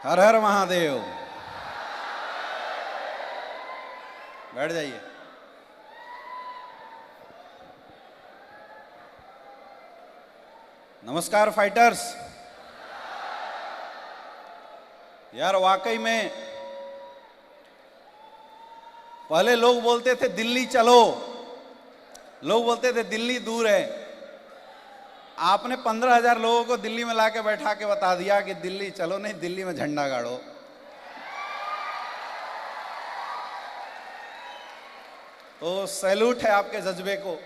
हर हर महादेव। बैठ जाइए। नमस्कार फाइटर्स। यार वाकई में पहले लोग बोलते थे दिल्ली चलो, लोग बोलते थे दिल्ली दूर है। आपने 15,000 लोगों को दिल्ली में लाके बैठा के बता दिया कि दिल्ली चलो नहीं, दिल्ली में झंडा गाड़ो। तो सैल्यूट है आपके जज्बे को।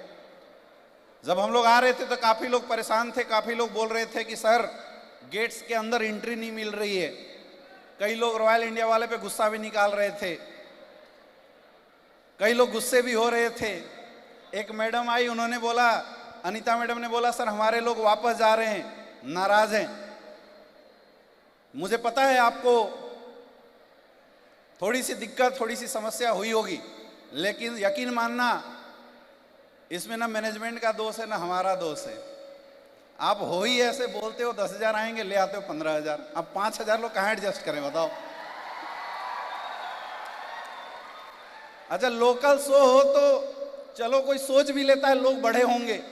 जब हम लोग आ रहे थे तो काफी लोग परेशान थे, काफी लोग बोल रहे थे कि सर गेट्स के अंदर एंट्री नहीं मिल रही है। कई लोग रॉयल इंडिया वाले पे गुस्सा भी निकाल रहे थे, कई लोग गुस्से भी हो रहे थे। एक मैडम आई, उन्होंने बोला, अनीता मैडम ने बोला सर हमारे लोग वापस जा रहे हैं, नाराज हैं। मुझे पता है आपको थोड़ी सी दिक्कत, थोड़ी सी समस्या हुई होगी, लेकिन यकीन मानना इसमें ना मैनेजमेंट का दोष है ना हमारा दोष है। आप हो ही ऐसे बोलते हो 10,000 आएंगे, ले आते हो 15,000। अब 5,000 लोग कहाँ एडजस्ट करें बताओ। अच्छा लोकल शो हो तो चलो कोई सोच भी लेता है लोग बड़े होंगे,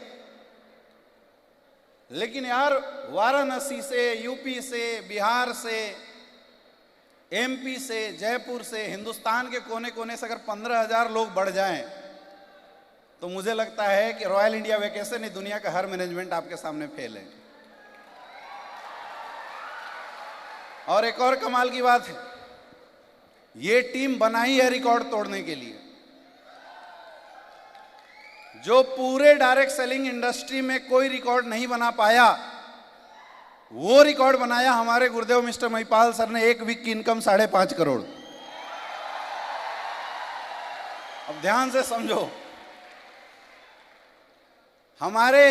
लेकिन यार वाराणसी से, यूपी से, बिहार से, एमपी से, जयपुर से, हिंदुस्तान के कोने कोने से अगर 15,000 लोग बढ़ जाएं तो मुझे लगता है कि रॉयल इंडिया वेकेशन नहीं, दुनिया का हर मैनेजमेंट आपके सामने फेल है। और एक और कमाल की बात है, ये टीम बनाई है रिकॉर्ड तोड़ने के लिए। जो पूरे डायरेक्ट सेलिंग इंडस्ट्री में कोई रिकॉर्ड नहीं बना पाया, वो रिकॉर्ड बनाया हमारे गुरुदेव मिस्टर महिपाल सर ने। एक वीक की इनकम 5.5 करोड़। अब ध्यान से समझो, हमारे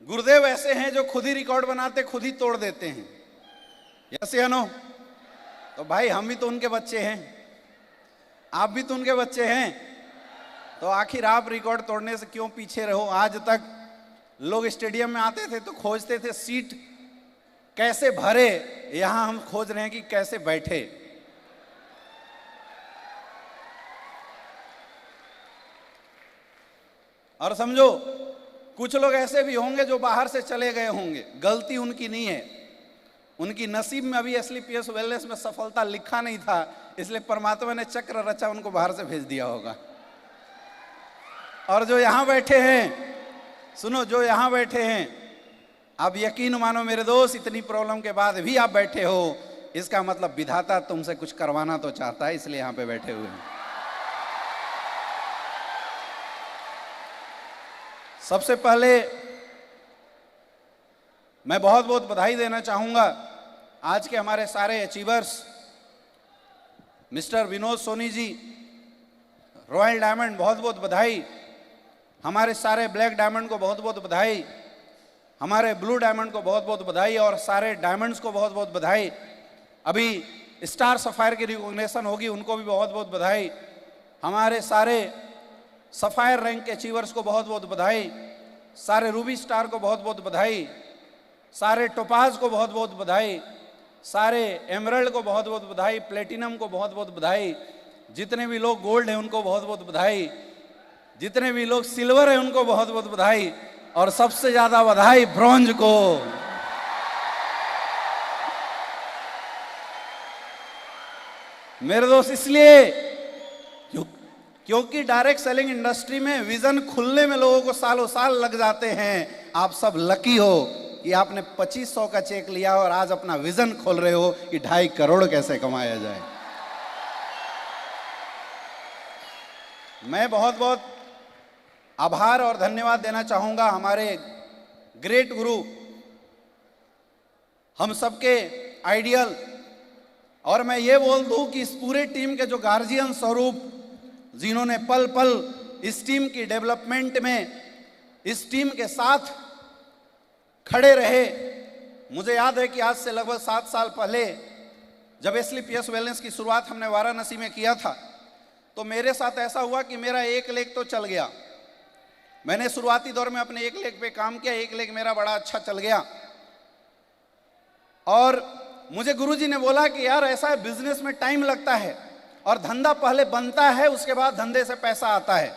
गुरुदेव ऐसे हैं जो खुद ही रिकॉर्ड बनाते, खुद ही तोड़ देते हैं। यस या नो? तो भाई हम भी तो उनके बच्चे हैं, आप भी तो उनके बच्चे हैं, तो आखिर आप रिकॉर्ड तोड़ने से क्यों पीछे रहो। आज तक लोग स्टेडियम में आते थे तो खोजते थे सीट कैसे भरे, यहां हम खोज रहे हैं कि कैसे बैठे। और समझो कुछ लोग ऐसे भी होंगे जो बाहर से चले गए होंगे, गलती उनकी नहीं है, उनकी नसीब में अभी एसलीपीएस वेलनेस में सफलता लिखा नहीं था, इसलिए परमात्मा ने चक्र रचा, उनको बाहर से भेज दिया होगा। और जो यहां बैठे हैं, सुनो, जो यहां बैठे हैं, आप यकीन मानो मेरे दोस्त, इतनी प्रॉब्लम के बाद भी आप बैठे हो, इसका मतलब विधाता तुमसे कुछ करवाना तो चाहता है, इसलिए यहां पे बैठे हुए हैं। सबसे पहले मैं बहुत बहुत बधाई देना चाहूंगा आज के हमारे सारे achievers, mister Vinod Soni ji, royal diamond बहुत बहुत बधाई, हमारे सारे ब्लैक डायमंड को बहुत बहुत बधाई, हमारे ब्लू डायमंड को बहुत बहुत बधाई, और सारे डायमंड्स को बहुत बहुत बधाई। अभी स्टार सफायर की रिकॉग्निशन होगी, उनको भी बहुत बहुत बधाई। हमारे सारे सफायर रैंक के अचीवर्स को बहुत बहुत बधाई, सारे रूबी स्टार को बहुत बहुत बधाई, सारे टोपाज को बहुत बहुत बधाई, सारे एमरल्ड को बहुत बहुत बधाई, प्लेटिनम को बहुत बहुत बधाई, जितने भी लोग गोल्ड हैं उनको बहुत बहुत बधाई, जितने भी लोग सिल्वर हैं उनको बहुत बहुत बधाई, और सबसे ज्यादा बधाई ब्रॉन्ज को। मेरे दोस्त इसलिए क्योंकि डायरेक्ट सेलिंग इंडस्ट्री में विजन खुलने में लोगों को सालों साल लग जाते हैं। आप सब लकी हो कि आपने 2500 का चेक लिया और आज अपना विजन खोल रहे हो कि 2.5 करोड़ कैसे कमाया जाए। मैं बहुत बहुत आभार और धन्यवाद देना चाहूंगा हमारे ग्रेट गुरु, हम सबके आइडियल, और मैं ये बोल दूं कि इस पूरे टीम के जो गार्जियन स्वरूप, जिन्होंने पल पल इस टीम की डेवलपमेंट में इस टीम के साथ खड़े रहे। मुझे याद है कि आज से लगभग 7 साल पहले जब एसलीपीएस वेलनेस की शुरुआत हमने वाराणसी में किया था, तो मेरे साथ ऐसा हुआ कि मेरा एक लेग तो चल गया। मैंने शुरुआती दौर में अपने एक लेग पे काम किया, एक लेग मेरा बड़ा अच्छा चल गया, और मुझे गुरुजी ने बोला कि यार ऐसा है, बिजनेस में टाइम लगता है और धंधा पहले बनता है, उसके बाद धंधे से पैसा आता है।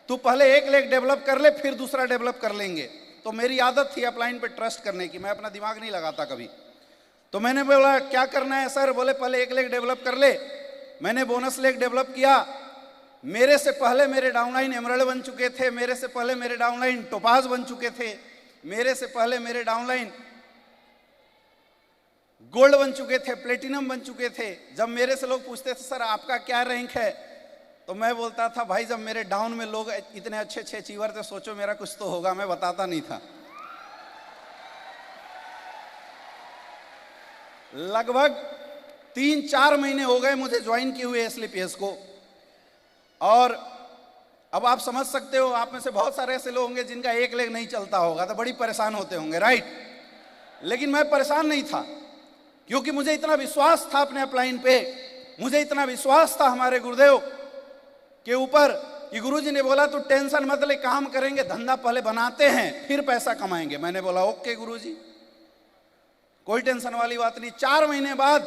तू पहले एक लेग डेवलप कर ले, फिर दूसरा डेवलप कर लेंगे। तो मेरी आदत थी अपलाइन पे ट्रस्ट करने की, मैं अपना दिमाग नहीं लगाता कभी। तो मैंने बोला क्या करना है सर? बोले पहले एक लेग डेवलप कर ले। मैंने बोनस लेग डेवलप किया। मेरे से पहले मेरे डाउनलाइन एमराल्ड बन चुके थे, मेरे से पहले मेरे डाउनलाइन टोपाज बन चुके थे, मेरे से पहले मेरे डाउनलाइन गोल्ड बन चुके थे, प्लेटिनम बन चुके थे। जब मेरे से लोग पूछते थे सर आपका क्या रैंक है, तो मैं बोलता था भाई जब मेरे डाउन में लोग इतने अच्छे अच्छे अचीवर थे, सोचो मेरा कुछ तो होगा। मैं बताता नहीं था। लगभग 3-4 महीने हो गए मुझे ज्वाइन किए हुए एसलीपीएस को। और अब आप समझ सकते हो, आप में से बहुत सारे ऐसे लोग होंगे जिनका एक लेग नहीं चलता होगा, तो बड़ी परेशान होते होंगे, राइट? लेकिन मैं परेशान नहीं था, क्योंकि मुझे इतना विश्वास था अपने अपलाइन पे, मुझे इतना विश्वास था हमारे गुरुदेव के ऊपर कि गुरुजी ने बोला तू टेंशन मत ले, काम करेंगे, धंधा पहले बनाते हैं फिर पैसा कमाएंगे। मैंने बोला ओके गुरुजी, कोई टेंशन वाली बात नहीं। 4 महीने बाद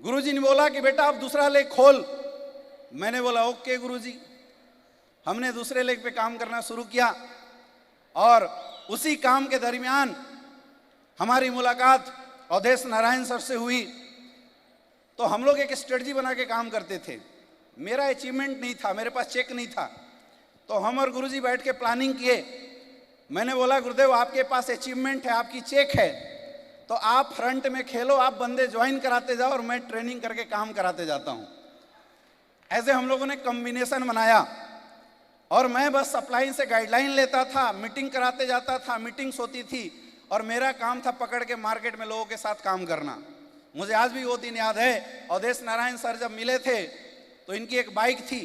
गुरुजी ने बोला कि बेटा आप दूसरा लेग खोल। मैंने बोला ओके गुरुजी। हमने दूसरे लेग पे काम करना शुरू किया और उसी काम के दरमियान हमारी मुलाकात अवधेश नारायण सर से हुई। तो हम लोग एक स्ट्रेटजी बना के काम करते थे। मेरा अचीवमेंट नहीं था, मेरे पास चेक नहीं था, तो हम और गुरुजी बैठ के प्लानिंग किए। मैंने बोला गुरुदेव आपके पास अचीवमेंट है, आपकी चेक है, तो आप फ्रंट में खेलो, आप बंदे ज्वाइन कराते जाओ और मैं ट्रेनिंग करके काम कराते जाता हूं। ऐसे हम लोगों ने कॉम्बिनेशन बनाया और मैं बस सप्लाई से गाइडलाइन लेता था, मीटिंग कराते जाता था, मीटिंग्स होती थी और मेरा काम था पकड़ के मार्केट में लोगों के साथ काम करना। मुझे आज भी वो दिन याद है, अवधेश नारायण सर जब मिले थे तो इनकी एक बाइक थी,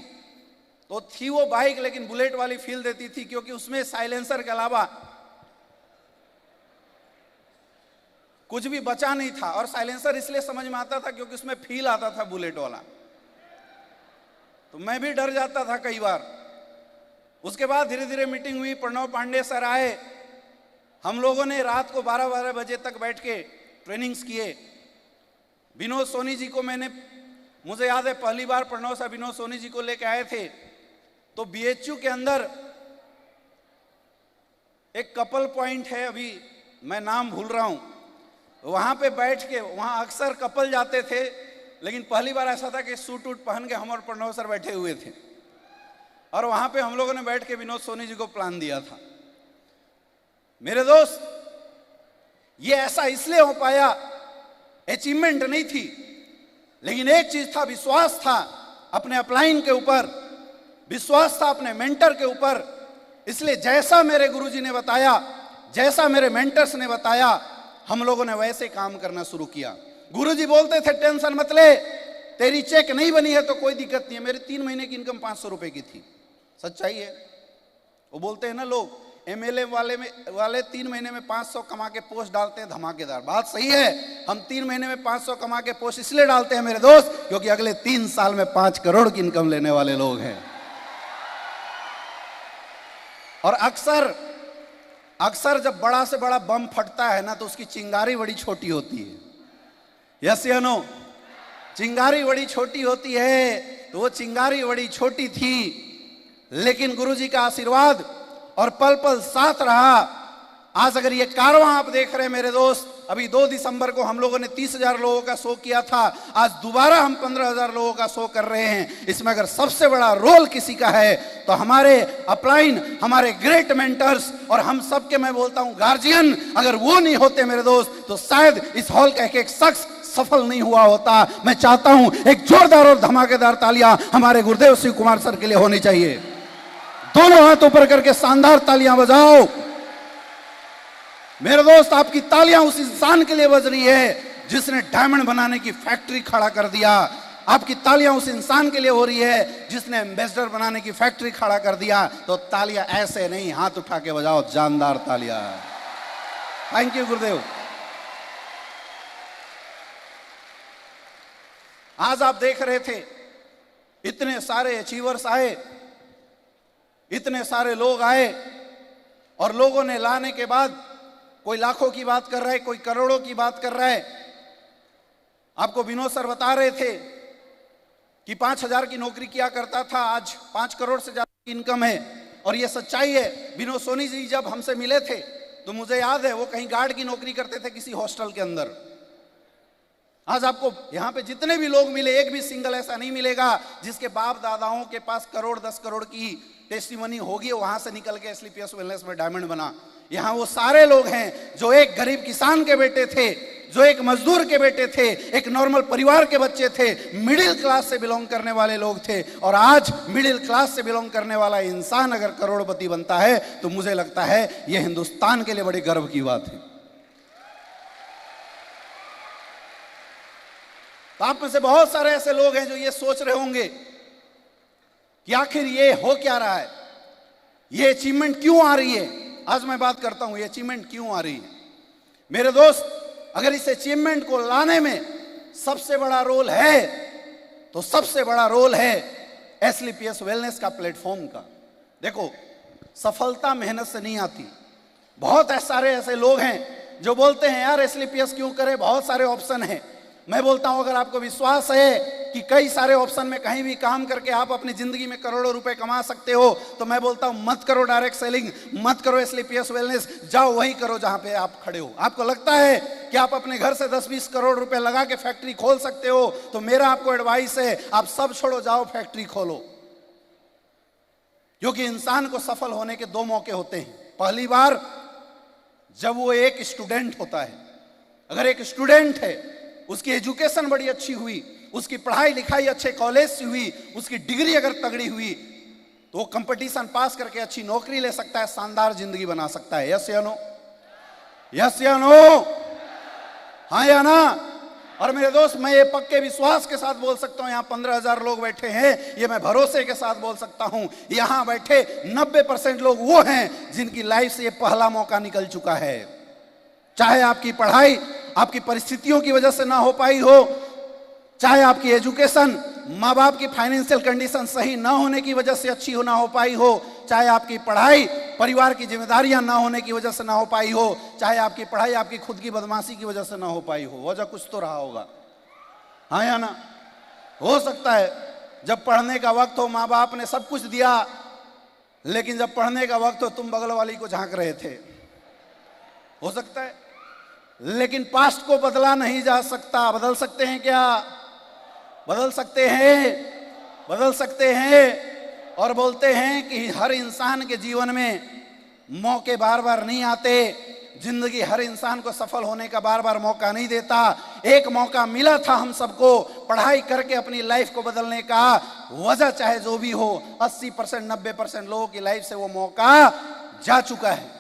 तो थी वो बाइक लेकिन बुलेट वाली फील देती थी, क्योंकि उसमें साइलेंसर के अलावा कुछ भी बचा नहीं था। और साइलेंसर इसलिए समझ में आता था क्योंकि उसमें फील आता था बुलेट वाला, तो मैं भी डर जाता था कई बार। उसके बाद धीरे धीरे मीटिंग हुई, प्रणव पांडे सर आए, हम लोगों ने रात को 12-12 बजे तक बैठ के ट्रेनिंग्स किए। विनोद सोनी जी को मुझे याद है पहली बार प्रणव सर विनोद सोनी जी को लेके आए थे, तो बीएचयू के अंदर एक कपल पॉइंट है, अभी मैं नाम भूल रहा हूं, वहां पे बैठ के, वहां अक्सर कपल जाते थे, लेकिन पहली बार ऐसा था कि सूट वूट पहन के हम और प्रणव सर बैठे हुए थे और वहां पे हम लोगों ने बैठ के विनोद सोनी जी को प्लान दिया था। मेरे दोस्त, ये ऐसा इसलिए हो पाया, अचीवमेंट नहीं थी, लेकिन एक चीज था, विश्वास था अपने अपलाइन के ऊपर, विश्वास था अपने मेंटर के ऊपर। इसलिए जैसा मेरे गुरुजी ने बताया, जैसा मेरे मेंटर्स ने बताया, हम लोगों ने वैसे काम करना शुरू किया। गुरुजी बोलते थे टेंशन मत ले, तेरी चेक नहीं बनी है तो कोई दिक्कत नहीं है। मेरे 3 महीने की इनकम 500 रुपए की थी, सच्चाई है। वो बोलते हैं ना लोग, एमएलए वाले 3 महीने में 500 कमा के पोस्ट डालते हैं, धमाकेदार। बात सही है, हम 3 महीने में 500 कमा के पोस्ट इसलिए डालते हैं मेरे दोस्त, क्योंकि अगले 3 साल में 5 करोड़ की इनकम लेने वाले लोग हैं। और अक्सर जब बड़ा से बड़ा बम फटता है ना, तो उसकी चिंगारी बड़ी छोटी होती है। यस या नो? चिंगारी बड़ी छोटी होती है, तो वो चिंगारी बड़ी छोटी थी, लेकिन गुरुजी का आशीर्वाद और पल पल साथ रहा। आज अगर ये कारवां आप देख रहे हैं मेरे दोस्त, अभी 2 दिसंबर को हम लोगों ने 30,000 लोगों का शो किया था, आज दोबारा हम 15,000 लोगों का शो कर रहे हैं। इसमें अगर सबसे बड़ा रोल किसी का है तो हमारे अपलाइन, हमारे ग्रेट मेंटर्स और हम सबके, मैं बोलता हूं गार्जियन, अगर वो नहीं होते मेरे दोस्त तो शायद इस हॉल का एक शख्स सफल नहीं हुआ होता। मैं चाहता हूं एक जोरदार और धमाकेदार तालियां हमारे गुरुदेव शिव कुमार सर के लिए होनी चाहिए। दोनों हाथ ऊपर करके शानदार तालियां बजाओ मेरे दोस्त। आपकी तालियां उस इंसान के लिए बज रही है जिसने डायमंड बनाने की फैक्ट्री खड़ा कर दिया। आपकी तालियां उस इंसान के लिए हो रही है जिसने एम्बेसडर बनाने की फैक्ट्री खड़ा कर दिया। तो तालियां ऐसे नहीं, हाथ उठा के बजाओ, जानदार तालियां। थैंक यू गुरुदेव। आज आप देख रहे थे इतने सारे अचीवर्स आए, इतने सारे लोग आए और लोगों ने लाने के बाद कोई लाखों की बात कर रहा है, कोई करोड़ों की बात कर रहा है। आपको विनोद सर बता रहे थे कि 5,000 की नौकरी किया करता था, आज 5 करोड़ से ज्यादा की इनकम है, और ये सच्चाई है। विनोद सोनी जी जब हमसे मिले थे तो मुझे याद है वो कहीं गार्ड की नौकरी करते थे किसी हॉस्टल के अंदर। आज आपको यहां पे जितने भी लोग मिले, एक भी सिंगल ऐसा नहीं मिलेगा जिसके बाप दादाओं के पास करोड़ 10 करोड़ की टेस्टिमनी होगी, वहां से निकल के एसलीपीएस वेलनेस में डायमंड बना। यहां वो सारे लोग हैं जो एक गरीब किसान के बेटे थे, जो एक मजदूर के बेटे थे, एक नॉर्मल परिवार के बच्चे थे, मिडिल क्लास से बिलोंग करने वाले लोग थे। और आज मिडिल क्लास से बिलोंग करने वाला इंसान अगर करोड़पति बनता है तो मुझे लगता है यह हिंदुस्तान के लिए बड़े गर्व की बात है। तो आप में से बहुत सारे ऐसे लोग हैं जो ये सोच रहे होंगे कि आखिर ये हो क्या रहा है, ये अचीवमेंट क्यों आ रही है। आज मैं बात करता हूं ये अचीवमेंट क्यों आ रही है। मेरे दोस्त, अगर इस अचीवमेंट को लाने में सबसे बड़ा रोल है तो सबसे बड़ा रोल है एसलीपीएस वेलनेस का, प्लेटफॉर्म का। देखो, सफलता मेहनत से नहीं आती। बहुत सारे ऐसे लोग हैं जो बोलते हैं यार एसलीपीएस क्यों करें, बहुत सारे ऑप्शन हैं। मैं बोलता हूं अगर आपको विश्वास है कि कई सारे ऑप्शन में कहीं भी काम करके आप अपनी जिंदगी में करोड़ों रुपए कमा सकते हो, तो मैं बोलता हूं मत करो डायरेक्ट सेलिंग, मत करो एसलीपीएस वेलनेस, जाओ वही करो जहां पे आप खड़े हो। आपको लगता है कि आप अपने घर से 10-20 करोड़ रुपए लगा के फैक्ट्री खोल सकते हो, तो मेरा आपको एडवाइस है आप सब छोड़ो, जाओ फैक्ट्री खोलो। क्योंकि इंसान को सफल होने के 2 मौके होते हैं। पहली बार जब वो एक स्टूडेंट होता है। अगर एक स्टूडेंट है, उसकी एजुकेशन बड़ी अच्छी हुई, उसकी पढ़ाई लिखाई अच्छे कॉलेज से हुई, उसकी डिग्री अगर तगड़ी हुई, तो वो कंपटीशन पास करके अच्छी नौकरी ले सकता है, शानदार जिंदगी बना सकता है। यस या नो? यस या नो? हाँ या ना? और मेरे दोस्त, मैं ये पक्के विश्वास के साथ बोल सकता हूं, यहां 15,000 लोग बैठे हैं, ये मैं भरोसे के साथ बोल सकता हूं, यहां बैठे 90% लोग वो हैं जिनकी लाइफ से ये पहला मौका निकल चुका है। चाहे आपकी पढ़ाई आपकी परिस्थितियों की वजह से ना हो पाई हो, चाहे आपकी एजुकेशन माँ बाप की फाइनेंशियल कंडीशन सही ना होने की वजह से अच्छी ना हो पाई हो, चाहे आपकी पढ़ाई परिवार की जिम्मेदारियां ना होने की वजह से ना हो पाई हो, चाहे आपकी पढ़ाई आपकी खुद की बदमाशी की वजह से ना हो पाई हो, वजह कुछ तो रहा होगा। हाँ या ना? हो सकता है जब पढ़ने का वक्त हो माँ बाप ने सब कुछ दिया, लेकिन जब पढ़ने का वक्त हो तुम बगल वाली को झांक रहे थे। हो सकता है, लेकिन पास्ट को बदला नहीं जा सकता। बदल सकते हैं क्या? बदल सकते हैं, बदल सकते हैं। और बोलते हैं कि हर इंसान के जीवन में मौके बार बार नहीं आते, जिंदगी हर इंसान को सफल होने का बार बार मौका नहीं देता। एक मौका मिला था हम सबको पढ़ाई करके अपनी लाइफ को बदलने का, वजह चाहे जो भी हो, 80% 90% लोगों की लाइफ से वो मौका जा चुका है।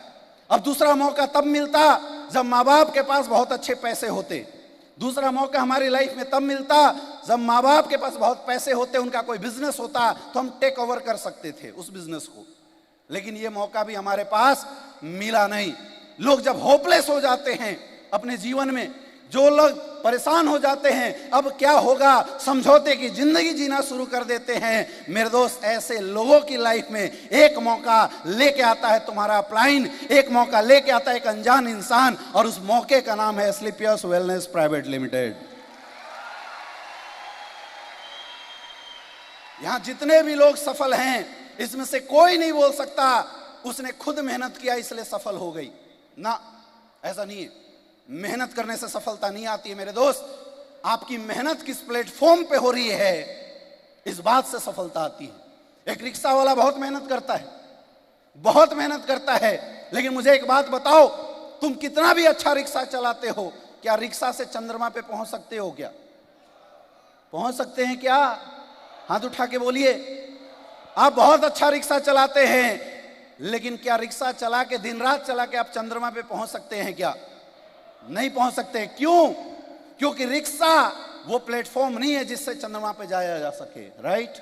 अब दूसरा मौका तब मिलता जब माँ बाप के पास बहुत अच्छे पैसे होते। दूसरा मौका हमारी लाइफ में तब मिलता जब माँ बाप के पास बहुत पैसे होते, उनका कोई बिजनेस होता तो हम टेक ओवर कर सकते थे उस बिजनेस को। लेकिन ये मौका भी हमारे पास मिला नहीं। लोग जब होपलेस हो जाते हैं अपने जीवन में, जो लोग परेशान हो जाते हैं अब क्या होगा, समझौते की जिंदगी जीना शुरू कर देते हैं। मेरे दोस्त, ऐसे लोगों की लाइफ में एक मौका लेके आता है तुम्हारा अपलाइन, एक मौका लेके आता है एक अनजान इंसान, और उस मौके का नाम है एसलीपीएस वेलनेस प्राइवेट लिमिटेड। यहां जितने भी लोग सफल हैं, इसमें से कोई नहीं बोल सकता उसने खुद मेहनत किया इसलिए सफल हो गई ना, ऐसा नहीं है। मेहनत करने से सफलता नहीं आती है मेरे दोस्त, आपकी मेहनत किस प्लेटफॉर्म पे हो रही है इस बात से सफलता आती है। एक रिक्शा वाला बहुत मेहनत करता है, बहुत मेहनत करता है, लेकिन मुझे एक बात बताओ, तुम कितना भी अच्छा रिक्शा चलाते हो, क्या रिक्शा से चंद्रमा पे पहुंच सकते हो? क्या पहुंच सकते हैं? क्या हाथ उठा के बोलिए। आप बहुत अच्छा रिक्शा चलाते हैं, लेकिन क्या रिक्शा चला के दिन रात चला के आप चंद्रमा पे पहुंच सकते हैं? क्या नहीं पहुंच सकते। क्यों? क्योंकि रिक्शा वो प्लेटफॉर्म नहीं है जिससे चंद्रमा पे जाया जा सके, राइट?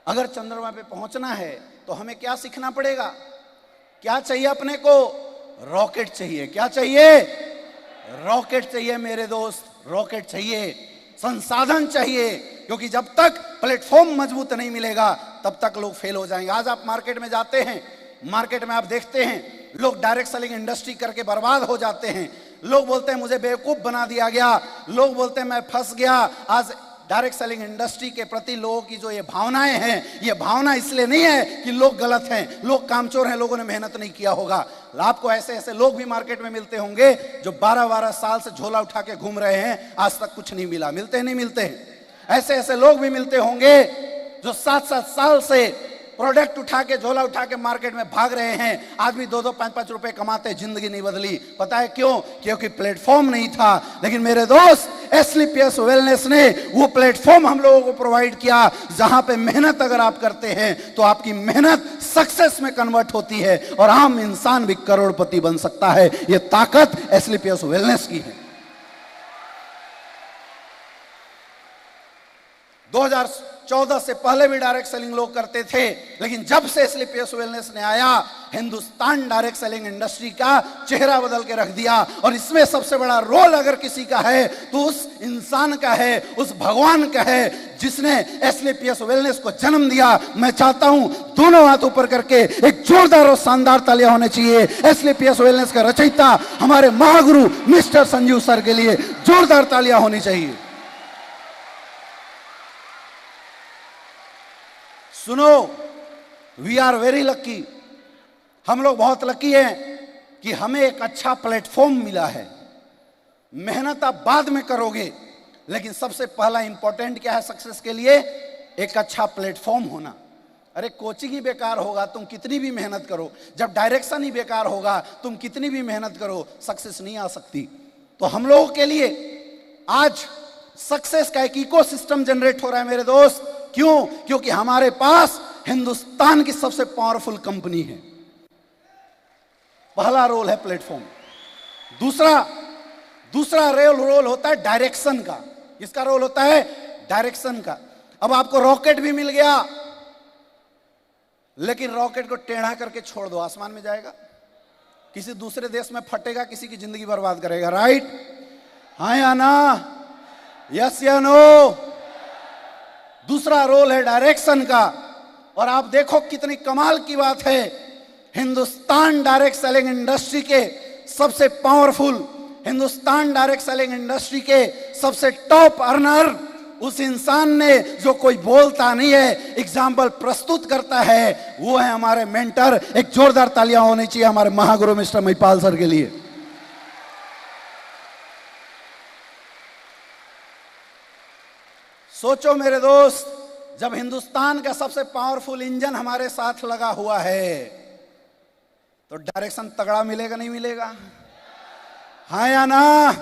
अगर चंद्रमा पे पहुंचना है तो हमें क्या सीखना पड़ेगा? क्या चाहिए अपने को? रॉकेट चाहिए। क्या चाहिए? रॉकेट चाहिए मेरे दोस्त, रॉकेट चाहिए, संसाधन चाहिए। क्योंकि जब तक प्लेटफॉर्म मजबूत नहीं मिलेगा तब तक लोग फेल हो जाएंगे। आज आप मार्केट में जाते हैं, मार्केट में आप देखते हैं लोग डायरेक्ट सेलिंग इंडस्ट्री करके बर्बाद हो जाते हैं। लोग बोलते हैं मुझे बेवकूफ बना दिया गया, लोग बोलते हैं मैं फंस गया। आज डायरेक्ट सेलिंग इंडस्ट्री के प्रति लोगों की जो ये भावनाएं हैं, ये भावना इसलिए नहीं है कि लोग गलत हैं, लोग कामचोर हैं, लोगों ने मेहनत नहीं किया होगा। आपको ऐसे ऐसे लोग भी मार्केट में मिलते होंगे जो 12-12 साल से झोला उठा के घूम रहे हैं, आज तक कुछ नहीं मिला। मिलते हैं नहीं मिलते हैं? ऐसे ऐसे लोग भी मिलते होंगे जो 7-7 साल से प्रोडक्ट उठा के झोला उठा के मार्केट में भाग रहे हैं, आदमी 2-2 5-5 रुपए कमाते, जिंदगी नहीं बदली। पता है क्यों? क्योंकि प्लेटफॉर्म नहीं था। लेकिन मेरे दोस्त, एसलीपीएस वेलनेस ने वो प्लेटफॉर्म हम लोगों को प्रोवाइड किया जहां पे मेहनत अगर आप करते हैं तो आपकी मेहनत सक्सेस में कन्वर्ट होती है और आम इंसान भी करोड़पति बन सकता है। ये ताकत एसलीपीएस वेलनेस की है। 2014 से पहले भी डायरेक्ट सेलिंग लोग करते थे, लेकिन जब से एसलीपीएस वेलनेस ने आया, हिंदुस्तान डायरेक्ट सेलिंग इंडस्ट्री का चेहरा बदल के रख दिया। और इसमें सबसे बड़ा रोल अगर किसी का है तो उस इंसान का है, उस भगवान का है जिसने एसलीपीएस वेलनेस को जन्म दिया। मैं चाहता हूं दोनों हाथ ऊपर करके एक जोरदार और शानदार तालियां होने चाहिए एसलीपीएस वेलनेस का रचयिता हमारे महागुरु मिस्टर संजीव सर के लिए जोरदार तालियां होनी चाहिए। सुनो, वी आर वेरी लकी। हम लोग बहुत लकी हैं कि हमें एक अच्छा प्लेटफॉर्म मिला है। मेहनत आप बाद में करोगे, लेकिन सबसे पहला इंपॉर्टेंट क्या है सक्सेस के लिए? एक अच्छा प्लेटफॉर्म होना। अरे कोचिंग ही बेकार होगा, तुम कितनी भी मेहनत करो। जब डायरेक्शन ही बेकार होगा, तुम कितनी भी मेहनत करो, सक्सेस नहीं आ सकती। तो हम लोगों के लिए आज सक्सेस का एक इकोसिस्टम जनरेट हो रहा है मेरे दोस्त। क्यों? क्योंकि हमारे पास हिंदुस्तान की सबसे पावरफुल कंपनी है। पहला रोल है प्लेटफॉर्म। दूसरा रोल होता है डायरेक्शन का। किसका रोल होता है? डायरेक्शन का। अब आपको रॉकेट भी मिल गया, लेकिन रॉकेट को टेढ़ा करके छोड़ दो, आसमान में जाएगा, किसी दूसरे देश में फटेगा, किसी की जिंदगी बर्बाद करेगा। राइट? हाँ या ना? यस या नो? दूसरा रोल है डायरेक्शन का। और आप देखो कितनी कमाल की बात है, हिंदुस्तान डायरेक्ट सेलिंग इंडस्ट्री के सबसे powerful, Hindustan direct selling industry के सबसे टॉप अर्नर, उस इंसान ने जो कोई बोलता नहीं है, एग्जाम्पल प्रस्तुत करता है, वो है हमारे मेंटर। एक जोरदार तालियां होनी चाहिए हमारे महागुरु मिस्टर महिपाल सर के लिए। सोचो मेरे दोस्त, जब हिंदुस्तान का सबसे पावरफुल इंजन हमारे साथ लगा हुआ है तो डायरेक्शन तगड़ा मिलेगा नहीं मिलेगा? हाँ या ना?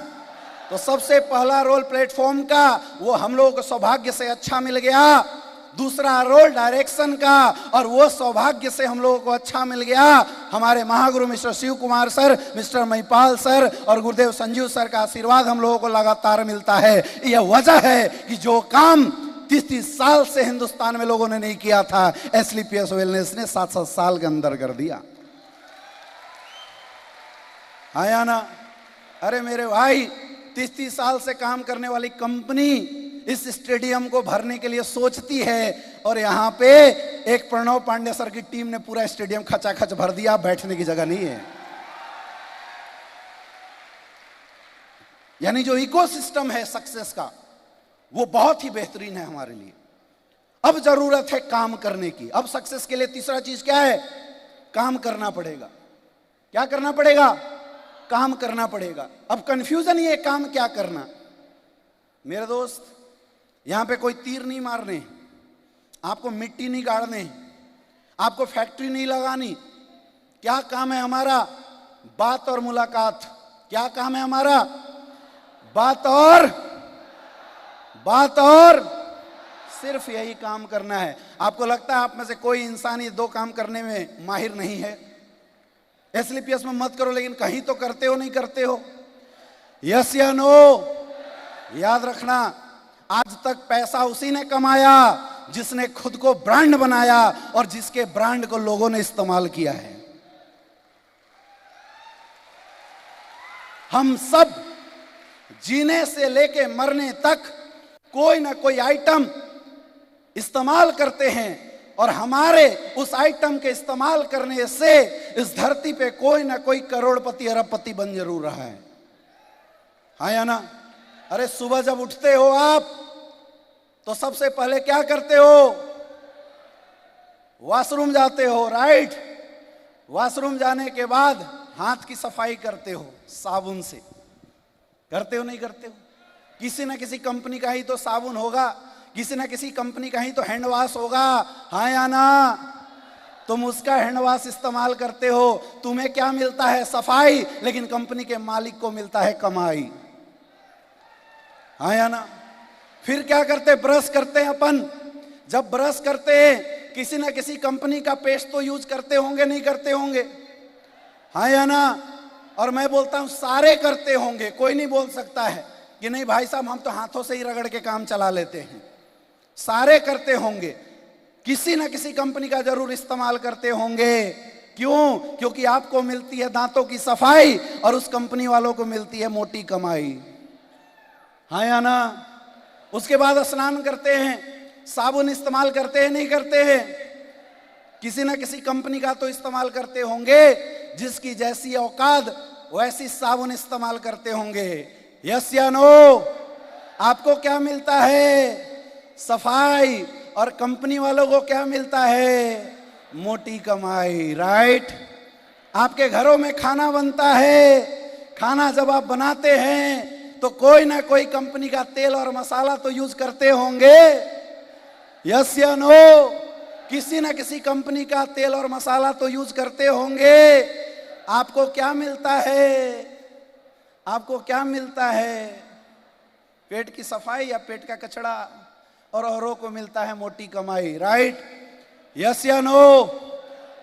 तो सबसे पहला रोल प्लेटफॉर्म का, वो हम लोगों को सौभाग्य से अच्छा मिल गया। दूसरा रोल डायरेक्शन का, और वो सौभाग्य से हम लोगों को अच्छा मिल गया। हमारे महागुरु mister Shiv Kumar sir, mister Mahipal sir और गुरुदेव संजीव सर का आशीर्वाद हम लोगों को लगातार मिलता है। यह वजह है कि जो काम 30-30 साल से हिंदुस्तान में लोगों ने नहीं किया था, एसलीपीएस वेलनेस ने 7-7 साल के अंदर कर दिया। आया ना? अरे मेरे भाई, 30-30 साल से काम करने वाली कंपनी इस स्टेडियम को भरने के लिए सोचती है, और यहां पे एक प्रणव पांडे सर की टीम ने पूरा स्टेडियम खचाखच भर दिया, बैठने की जगह नहीं है। यानी जो इकोसिस्टम है सक्सेस का, वो बहुत ही बेहतरीन है हमारे लिए। अब जरूरत है काम करने की। अब सक्सेस के लिए तीसरा चीज क्या है? काम करना पड़ेगा। क्या करना पड़ेगा? काम करना पड़ेगा। अब कंफ्यूजन ये, काम क्या करना? मेरे दोस्त, यहां पे कोई तीर नहीं मारने, आपको मिट्टी नहीं गाड़ने, आपको फैक्ट्री नहीं लगानी। क्या काम है हमारा? बात और मुलाकात। क्या काम है हमारा? बात और सिर्फ यही काम करना है। आपको लगता है आप में से कोई इंसान ये 2 काम करने में माहिर नहीं है? एसलीपीएस में मत करो, लेकिन कहीं तो करते हो नहीं करते हो? यस या नो? याद रखना, आज तक पैसा उसी ने कमाया जिसने खुद को ब्रांड बनाया और जिसके ब्रांड को लोगों ने इस्तेमाल किया है। हम सब जीने से लेके मरने तक कोई ना कोई आइटम इस्तेमाल करते हैं, और हमारे उस आइटम के इस्तेमाल करने से इस धरती पे कोई ना कोई करोड़पति अरबपति बन जरूर रहा है। हाँ या ना? अरे सुबह जब उठते हो आप तो सबसे पहले क्या करते हो? वॉशरूम जाते हो, राइट? वॉशरूम जाने के बाद हाथ की सफाई करते हो साबुन से। करते हो नहीं करते हो? किसी ना किसी कंपनी का ही तो साबुन होगा, किसी ना किसी कंपनी का ही तो हैंड वॉश होगा। हाँ या ना? तुम उसका हैंड वॉश इस्तेमाल करते हो, तुम्हें क्या मिलता है? सफाई, लेकिन कंपनी के मालिक को मिलता है कमाई। हाँ या ना? फिर क्या करते? ब्रश करते हैं अपन। जब ब्रश करते हैं किसी ना किसी कंपनी का पेस्ट तो यूज करते होंगे, नहीं करते होंगे? हाँ या ना? और मैं बोलता हूं सारे करते होंगे, कोई नहीं बोल सकता है कि नहीं भाई साहब हम तो हाथों से ही रगड़ के काम चला लेते हैं। सारे करते होंगे, किसी ना किसी कंपनी का जरूर इस्तेमाल करते होंगे। क्यों? क्योंकि आपको मिलती है दांतों की सफाई और उस कंपनी वालों को मिलती है मोटी कमाई। हाँ या ना? उसके बाद स्नान करते हैं, साबुन इस्तेमाल करते हैं, नहीं करते हैं? किसी ना किसी कंपनी का तो इस्तेमाल करते होंगे, जिसकी जैसी औकात वैसी साबुन इस्तेमाल करते होंगे। यस या नो? आपको क्या मिलता है? सफाई। और कंपनी वालों को क्या मिलता है? मोटी कमाई, राइट? आपके घरों में खाना बनता है, खाना जब आप बनाते हैं तो कोई ना कोई कंपनी का तेल और मसाला तो यूज करते होंगे। यस या नो? किसी ना किसी कंपनी का तेल और मसाला तो यूज करते होंगे। आपको क्या मिलता है? आपको क्या मिलता है? पेट की सफाई या पेट का कचड़ा? और औरों को मिलता है मोटी कमाई, राइट? यस या नो?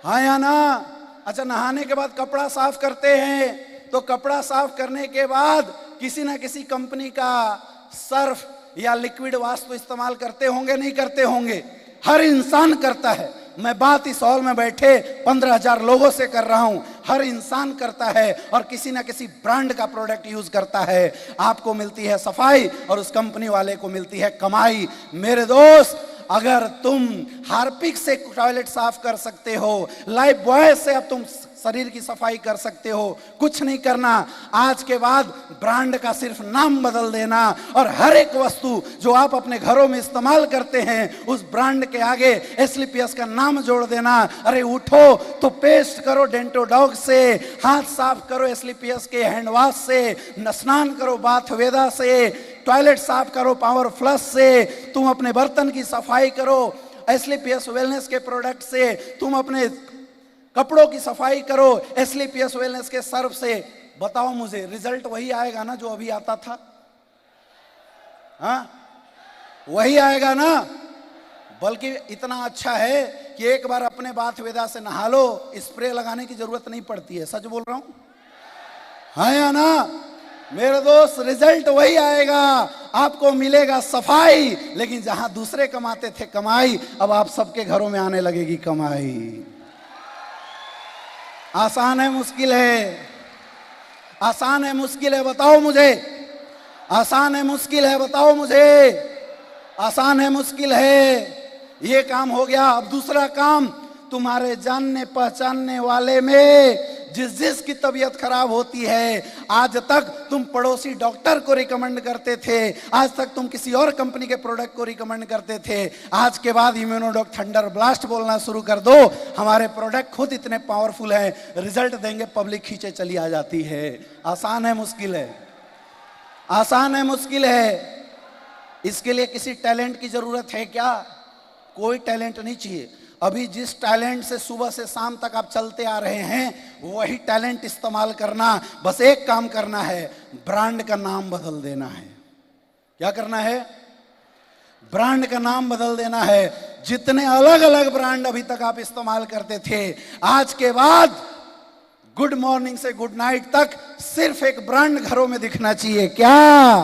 हाँ या ना? अच्छा, नहाने के बाद कपड़ा साफ करते हैं, तो कपड़ा साफ करने के बाद किसी ना किसी कंपनी का सर्फ या लिक्विड वॉश तो इस्तेमाल करते होंगे, नहीं करते होंगे? हर इंसान करता है। मैं बात इस हॉल में बैठे 15,000 लोगों से कर रहा हूं। हर इंसान करता है और किसी ना किसी ब्रांड का प्रोडक्ट यूज करता है। आपको मिलती है सफाई और उस कंपनी वाले को मिलती है कमाई। मेरे दोस्त, अगर तुम हार्पिक से टॉयलेट साफ कर सकते हो, लाइफ बॉय से अब तुम शरीर की सफाई कर सकते हो, कुछ नहीं करना। आज के बाद ब्रांड का सिर्फ नाम बदल देना और हर एक वस्तु जो आप अपने घरों में इस्तेमाल करते हैं उस ब्रांड के आगे एस्क्लेपियस का नाम जोड़ देना। अरे उठो तो पेस्ट करो डेंटोडॉग से, हाथ साफ करो एस्क्लेपियस के हैंड वॉश से, स्नान करो बाथ वेदा से, टॉयलेट साफ करो पावर फ्लश से, तुम अपने बर्तन की सफाई करो एस्क्लेपियस वेलनेस के प्रोडक्ट से, तुम अपने कपड़ों की सफाई करो एस्क्लेपियस वेलनेस के सर्फ से। बताओ मुझे, रिजल्ट वही आएगा ना जो अभी आता था? हाँ, वही आएगा ना? बल्कि इतना अच्छा है कि एक बार अपने बाथ वेदा से नहा लो, स्प्रे लगाने की जरूरत नहीं पड़ती है। सच बोल रहा हूं? हाँ या ना? मेरे दोस्त, रिजल्ट वही आएगा, आपको मिलेगा सफाई, लेकिन जहां दूसरे कमाते थे कमाई, अब आप सबके घरों में आने लगेगी कमाई। आसान है मुश्किल है? आसान है मुश्किल है? बताओ मुझे। आसान है मुश्किल है? बताओ मुझे। आसान है मुश्किल है? ये काम हो गया। अब दूसरा काम, तुम्हारे जानने पहचानने वाले में जिस की तबीयत खराब होती है, आज तक तुम पड़ोसी डॉक्टर को रिकमेंड करते थे, आज तक तुम किसी और कंपनी के प्रोडक्ट को रिकमेंड करते थे, आज के बाद इम्यूनोडॉक थंडर ब्लास्ट बोलना शुरू कर दो। हमारे प्रोडक्ट खुद इतने पावरफुल हैं, रिजल्ट देंगे, पब्लिक खींचे चली आ जाती है। आसान है मुश्किल है? आसान है मुश्किल है? इसके लिए किसी टैलेंट की जरूरत है क्या? कोई टैलेंट नहीं चाहिए। अभी जिस टैलेंट से सुबह से शाम तक आप चलते आ रहे हैं वही टैलेंट इस्तेमाल करना। बस एक काम करना है, ब्रांड का नाम बदल देना है। क्या करना है? ब्रांड का नाम बदल देना है। जितने अलग अलग ब्रांड अभी तक आप इस्तेमाल करते थे, आज के बाद गुड मॉर्निंग से गुड नाइट तक सिर्फ एक ब्रांड घरों में दिखना चाहिए। क्या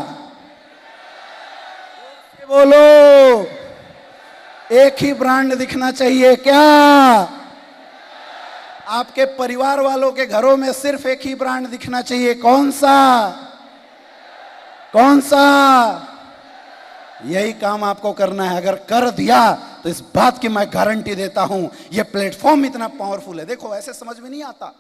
बोलो? एक ही ब्रांड दिखना चाहिए क्या? आपके परिवार वालों के घरों में सिर्फ एक ही ब्रांड दिखना चाहिए। कौन सा? कौन सा? यही काम आपको करना है। अगर कर दिया तो इस बात की मैं गारंटी देता हूं, यह प्लेटफॉर्म इतना पावरफुल है। देखो ऐसे समझ में नहीं आता,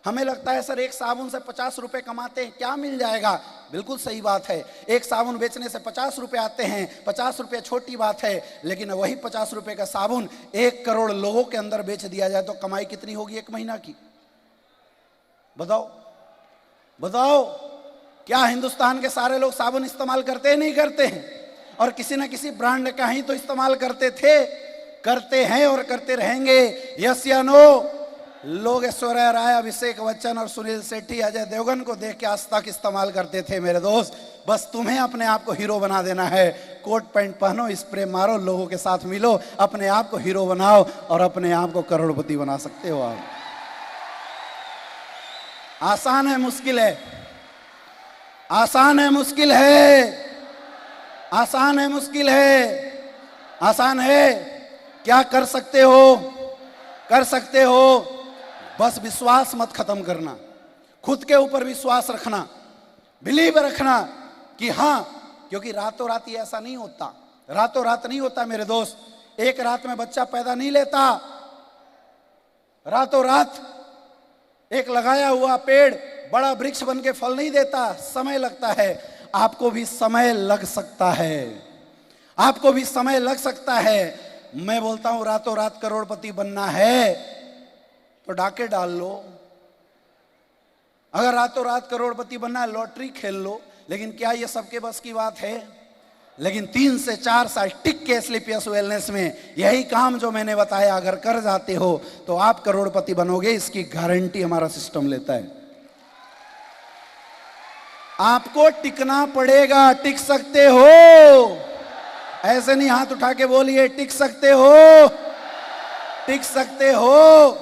हमें लगता है सर एक साबुन से 50 रुपए कमाते हैं, क्या मिल जाएगा। बिल्कुल सही बात है, एक साबुन बेचने से 50 रुपए आते हैं, 50 रुपए छोटी बात है, लेकिन वही 50 रुपए का साबुन 1 करोड़ लोगों के अंदर बेच दिया जाए तो कमाई कितनी होगी एक महीना की। बताओ बताओ, क्या हिंदुस्तान के सारे लोग साबुन इस्तेमाल करते हैं? नहीं करते हैं, और किसी ना किसी ब्रांड का ही तो इस्तेमाल करते थे, करते हैं और करते रहेंगे। यस या नो? लोग ऐश्वर्या राय, अभिषेक बच्चन और सुनील शेट्टी, अजय देवगन को देख के आज तक इस्तेमाल करते थे। मेरे दोस्त, बस तुम्हें अपने आप को हीरो बना देना है। कोट पैंट पहनो, स्प्रे मारो, लोगों के साथ मिलो, अपने आप को हीरो बनाओ और अपने आप को करोड़पति बना सकते हो आप। आसान है मुश्किल है? आसान है मुश्किल है? आसान है मुश्किल है? आसान है। क्या कर सकते हो? कर सकते हो। बस विश्वास मत खत्म करना, खुद के ऊपर विश्वास रखना, बिलीव रखना कि हाँ, क्योंकि रातों रात ही ऐसा नहीं होता, रातों रात नहीं होता मेरे दोस्त। एक रात में बच्चा पैदा नहीं लेता, रातों रात एक लगाया हुआ पेड़ बड़ा वृक्ष बन के फल नहीं देता, समय लगता है। आपको भी समय लग सकता है, आपको भी समय लग सकता है। मैं बोलता हूं रातों रात करोड़पति बनना है तो डाके डाल लो। अगर रातों रात करोड़पति बनना है, लॉटरी खेल लो। लेकिन क्या ये सबके बस की बात है? लेकिन 3 से 4 साल टिक के स्लीपियस वेलनेस में यही काम जो मैंने बताया अगर कर जाते हो तो आप करोड़पति बनोगे, इसकी गारंटी हमारा सिस्टम लेता है। आपको टिकना पड़ेगा। टिक सकते हो? ऐसे नहीं हाथ उठा के बोलिए, टिक सकते हो? टिक सकते हो?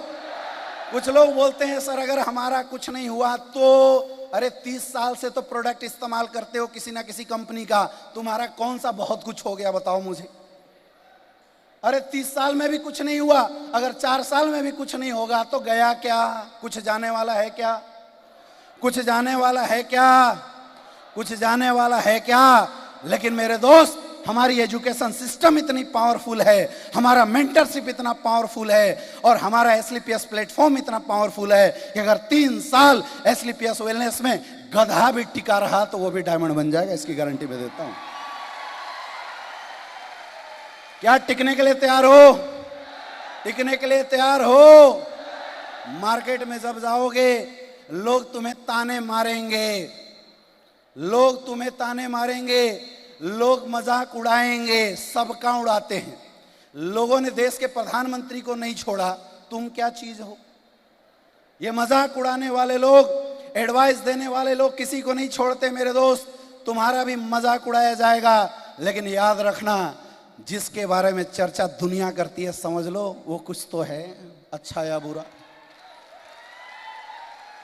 कुछ लोग बोलते हैं सर अगर हमारा कुछ नहीं हुआ तो, अरे 30 साल से तो प्रोडक्ट इस्तेमाल करते हो किसी ना किसी कंपनी का, तुम्हारा कौन सा बहुत कुछ हो गया बताओ मुझे। अरे 30 साल में भी कुछ नहीं हुआ, अगर 4 साल में भी कुछ नहीं होगा तो गया क्या? कुछ जाने वाला है क्या? कुछ जाने वाला है क्या? कुछ जाने वाला है क्या? लेकिन मेरे दोस्त, हमारी एजुकेशन सिस्टम इतनी पावरफुल है, हमारा मेंटरशिप इतना पावरफुल है और हमारा एसलीपीएस प्लेटफॉर्म इतना पावरफुल है कि अगर 3 साल एसलीपीएस वेलनेस में गधा भी टिका रहा तो वो भी डायमंड बन जाएगा, इसकी गारंटी मैं देता हूं। क्या टिकने के लिए तैयार हो? टिकने के लिए तैयार हो? मार्केट में जब जाओगे लोग तुम्हें ताने मारेंगे, लोग तुम्हें ताने मारेंगे, लोग मजाक उड़ाएंगे, सबका उड़ाते हैं। लोगों ने देश के प्रधानमंत्री को नहीं छोड़ा, तुम क्या चीज हो? ये मजाक उड़ाने वाले लोग, एडवाइस देने वाले लोग किसी को नहीं छोड़ते मेरे दोस्त। तुम्हारा भी मजाक उड़ाया जाएगा, लेकिन याद रखना जिसके बारे में चर्चा दुनिया करती है समझ लो वो कुछ तो है, अच्छा या बुरा।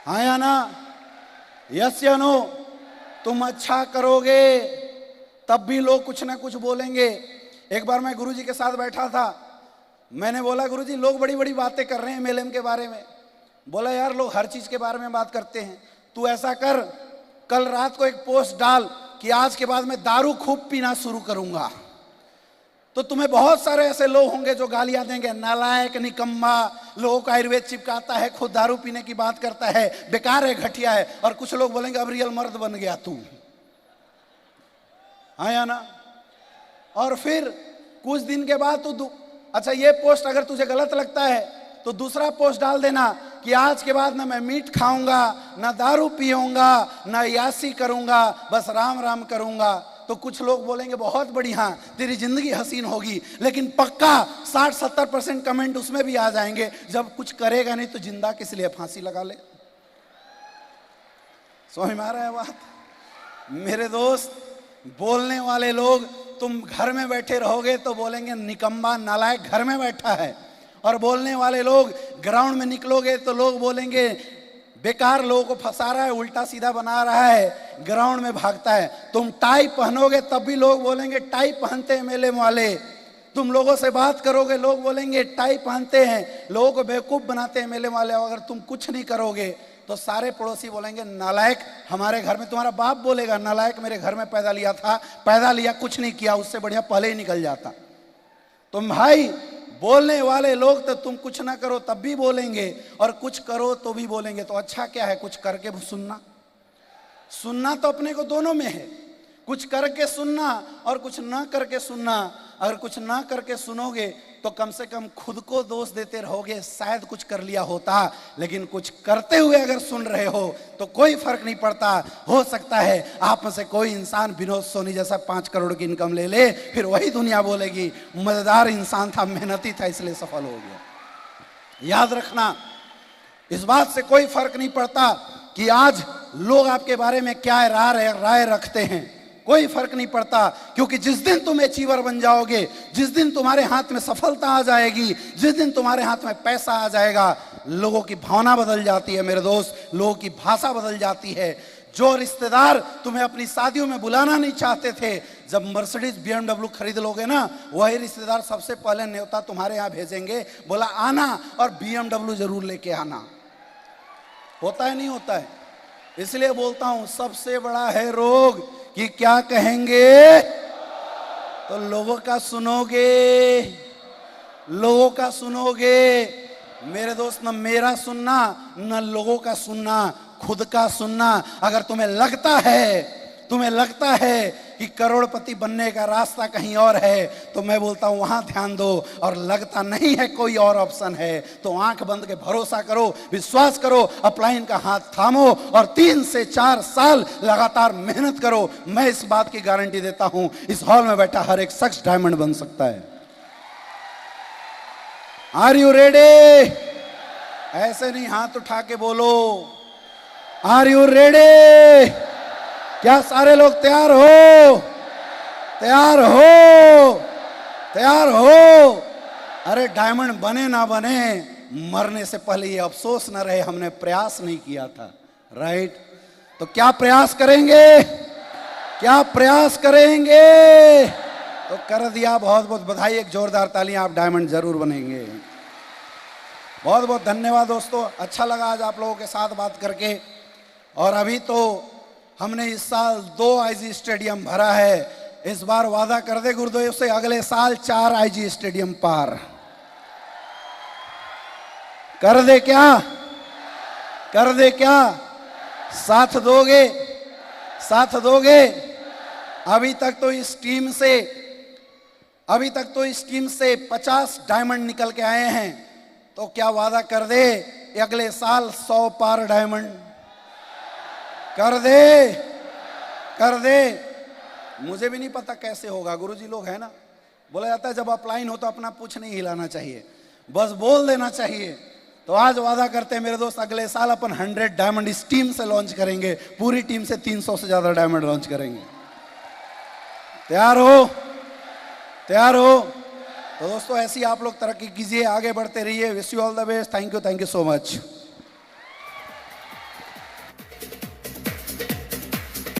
हाँ या ना? यस या नो? तुम अच्छा करोगे तब भी लोग कुछ ना कुछ बोलेंगे। एक बार मैं गुरुजी के साथ बैठा था, मैंने बोला गुरुजी लोग बड़ी बड़ी बातें कर रहे हैं एमएलएम के बारे में। बोला यार लोग हर चीज के बारे में बात करते हैं, तू ऐसा कर कल रात को एक पोस्ट डाल कि आज के बाद मैं दारू खूब पीना शुरू करूंगा, तो तुम्हें बहुत सारे ऐसे लोग होंगे जो गालियां देंगे, नालायक, निकम्मा, लोगों का आयुर्वेद चिपकाता है, खुद दारू पीने की बात करता है, बेकार है, घटिया है। और कुछ लोग बोलेंगे अब रियल मर्द बन गया तू। हाँ या ना? और फिर कुछ दिन के बाद तू अच्छा ये पोस्ट अगर तुझे गलत लगता है तो दूसरा पोस्ट डाल देना कि आज के बाद ना मैं मीट खाऊंगा, ना दारू पीऊंगा, ना यासी करूंगा, बस राम राम करूंगा। तो कुछ लोग बोलेंगे बहुत बढ़िया, तेरी जिंदगी हसीन होगी, लेकिन पक्का 60-70% कमेंट उसमें भी आ जाएंगे जब कुछ करेगा नहीं तो जिंदा किस लिए, फांसी लगा ले। समझ में आ रहा है बात? मेरे दोस्त, बोलने वाले लोग तुम घर में बैठे रहोगे तो बोलेंगे निकम्मा, नालायक घर में बैठा है, और बोलने वाले लोग ग्राउंड में निकलोगे तो लोग बोलेंगे बेकार लोगों को फंसा रहा है, उल्टा सीधा बना रहा है, ग्राउंड में भागता है। तुम टाई पहनोगे तब भी लोग बोलेंगे टाई पहनते हैं एमएलएम वाले। तुम लोगों से बात करोगे लोग बोलेंगे टाई पहनते हैं, लोगों को बेवकूफ बनाते हैं एमएलएम वाले। अगर तुम कुछ नहीं करोगे तो सारे पड़ोसी बोलेंगे नालायक हमारे घर में, तुम्हारा बाप बोलेगा नालायक मेरे घर में पैदा लिया था, पैदा लिया कुछ नहीं किया, उससे बढ़िया पहले ही निकल जाता। तुम भाई बोलने वाले लोग तो तुम कुछ ना करो तब भी बोलेंगे और कुछ करो तो भी बोलेंगे, तो अच्छा क्या है कुछ करके सुनना। सुनना तो अपने को दोनों में है, कुछ करके सुनना और कुछ ना करके सुनना। अगर कुछ ना करके सुनोगे तो कम से कम खुद को दोष देते रहोगे, शायद कुछ कर लिया होता, लेकिन कुछ करते हुए अगर सुन रहे हो तो कोई फर्क नहीं पड़ता। हो सकता है आप में से कोई इंसान विनोद सोनी जैसा 5 करोड़ की इनकम ले ले, फिर वही दुनिया बोलेगी मजेदार इंसान था, मेहनती था, इसलिए सफल हो गया। याद रखना, इस बात से कोई फर्क नहीं पड़ता कि आज लोग आपके बारे में क्या राय रखते हैं, कोई फर्क नहीं पड़ता, क्योंकि जिस दिन तुम अचीवर बन जाओगे, जिस दिन तुम्हारे हाथ में सफलता आ जाएगी, जिस दिन तुम्हारे हाथ में पैसा आ जाएगा, लोगों की भावना बदल जाती है मेरे दोस्त, लोगों की भाषा बदल जाती है। जो रिश्तेदार तुम्हें अपनी शादियों में बुलाना नहीं चाहते थे, जब मर्सिडीज BMW खरीद लोगे ना, वही रिश्तेदार सबसे पहले न्योता तुम्हारे यहाँ भेजेंगे, बोला आना और BMW जरूर लेके आना। होता है नहीं होता है? इसलिए बोलता हूं सबसे बड़ा है रोग कि क्या कहेंगे तो लोगों का सुनोगे, लोगों का सुनोगे। मेरे दोस्त, न मेरा सुनना न लोगों का सुनना, खुद का सुनना। अगर तुम्हें लगता है कि करोड़पति बनने का रास्ता कहीं और है, तो मैं बोलता हूं वहां ध्यान दो, और लगता नहीं है कोई और ऑप्शन है तो आंख बंद के भरोसा करो, विश्वास करो, अपलाइन का हाथ थामो और 3 से 4 साल लगातार मेहनत करो। मैं इस बात की गारंटी देता हूं, इस हॉल में बैठा हर एक शख्स डायमंड बन सकता है। Are you ready? ऐसे नहीं, हाथ उठा के बोलो आर यू रेडी? क्या सारे लोग तैयार हो? तैयार हो? तैयार हो? अरे डायमंड बने ना बने, मरने से पहले ये अफसोस ना रहे हमने प्रयास नहीं किया था। राइट? तो क्या प्रयास करेंगे? क्या प्रयास करेंगे? तो कर दिया, बहुत बहुत बधाई, एक जोरदार तालियां, आप डायमंड जरूर बनेंगे। बहुत बहुत धन्यवाद दोस्तों, अच्छा लगा आज आप लोगों के साथ बात करके। और अभी तो हमने इस साल 2 IG स्टेडियम भरा है, इस बार वादा कर दे गुरुदेव से अगले साल 4 IG स्टेडियम पार कर दे। क्या कर दे? क्या साथ दोगे? साथ दोगे? अभी तक तो इस टीम से 50 डायमंड निकल के आए हैं, तो क्या वादा कर दे अगले साल 100 पार डायमंड कर दे? कर दे। मुझे भी नहीं पता कैसे होगा, गुरुजी लोग है ना, बोला जाता है जब अपलाइन हो तो अपना पूछ नहीं हिलाना चाहिए, बस बोल देना चाहिए। तो आज वादा करते हैं मेरे दोस्त, अगले साल अपन 100 डायमंड इस टीम से लॉन्च करेंगे, पूरी टीम से 300 से ज्यादा डायमंड लॉन्च करेंगे। तैयार हो? तैयार हो? तो दोस्तों ऐसी आप लोग तरक्की कीजिए, आगे बढ़ते रहिए। Wish you all the best. Thank you so much.